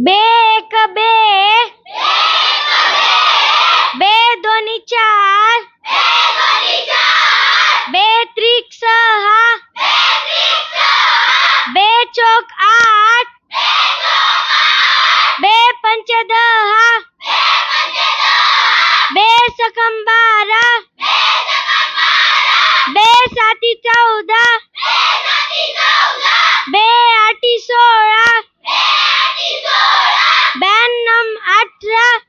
बे एक बे, बे दोन्ही चार, बे त्रिक सहा, बे चौक आठ, बे पंच दहा, बे सकम 12, बे साती 14, बे आठी 16, बेन्नम 18,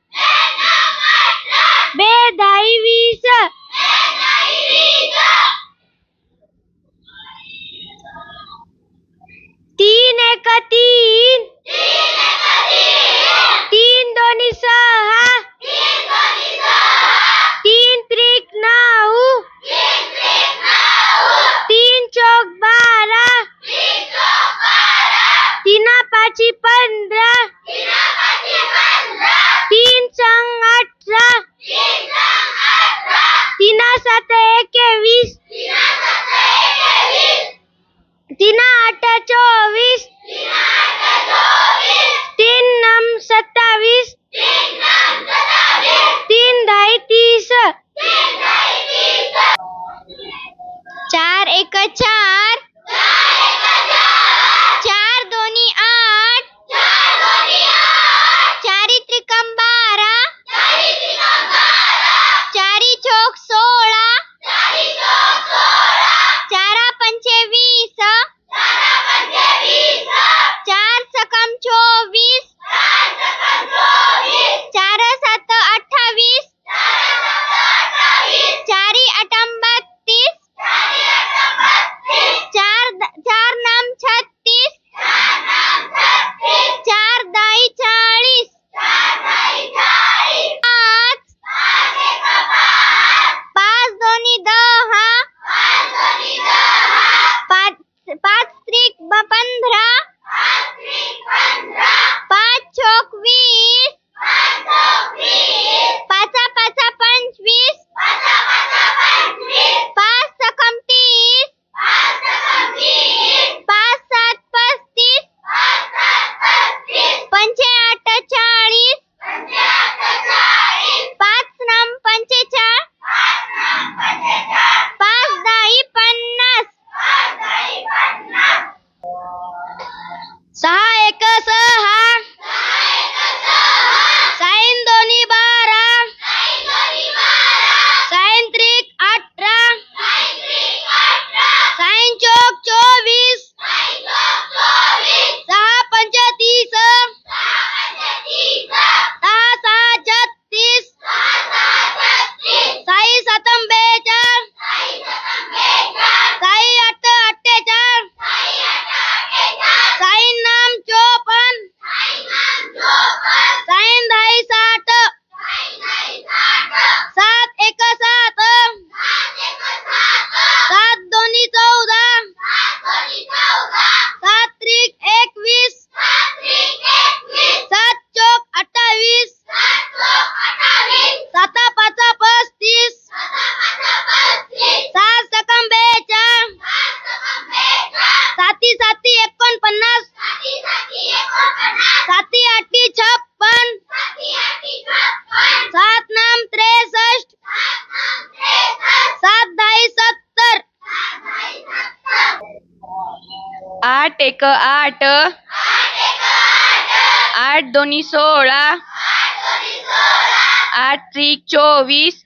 बे धाई 20, तीन एक तीन, तीन दोन्ही सहा, तीन त्रिक 9, तीन चौक 12, तीना पाची 15, तीन संग 18, तीना सात 21, तीना आठ 24, तीन नम 27, तीन धाई 30, चार एक चार, चार दोन्ही 8, चारी त्रिकम 12, चारी चौक 16, चारा पंचे 20, चार सकम 24, चार सात 28, चारी अठम 32, चार नम 36, चार दाई 40, पाच दोन्ही 10, पाच त्रिक 15, पाच चौक 20, पाचा पाचा 25, पाच सकम 30, पाच सात 35, पंचे आठ 40, पाच नम 45, पाच दाही 50, सहा एक सहा, साइन दोन्ही 12, साइन त्रिक 18, साइन चौक 24, सहा पंच 30, सहा सहा 36, साई सातम 42, साई आठ 48, साइन नाम 54, साइन धाई 60, सात एक 7, सात दोन्ही 14, सात त्रिक 21, सात चौक 28, साता पाचा 35, सात सकम 42, साती साती 49, साती आठी 56, सात नाम 63, सात दाई 70, आठ एक 8, आठ दोन्ही 16, आठ त्रिक 24,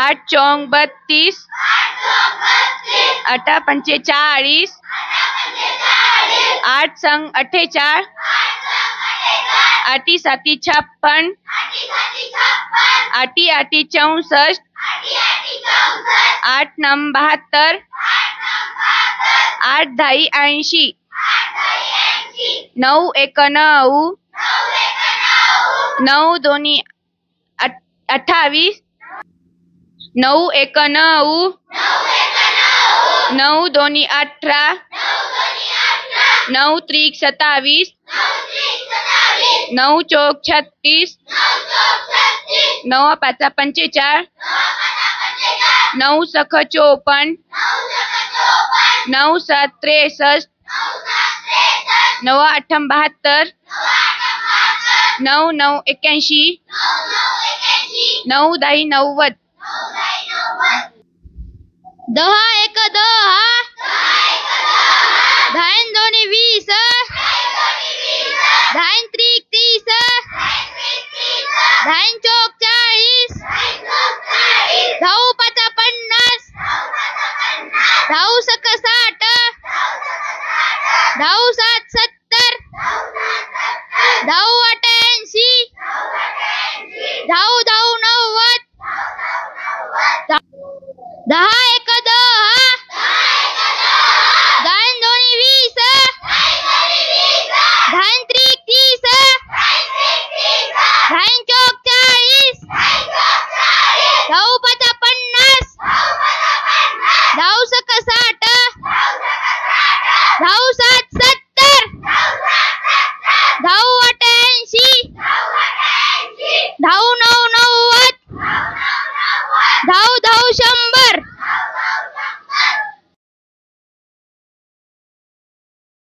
आठ चौक 32, आठा पंचे 40, आठ संग 48, आठी साती 56, आठी आठी 64, आठ नम 72, आठ धाई 80, नऊ एक 9, नऊ दोन्ही 28, नऊ एक 9, नऊ दोन्ही 18, नऊ त्रिक 27, नऊ चौक 36, नऊ पाचा 45, नऊ सख 54, नऊ सात 63, 9 8 72 9 9 81 9 10 90 10 1 10 10 2 20 10 3 30 10 4 40 10 5 50 10 6 60 10 7 70 10 8 80 10 10 90 10 1 10 10 2 20 10 3 30 10 4 40 10 5 50 10 6 60 10 7 70 10 8 80 10 9 90 10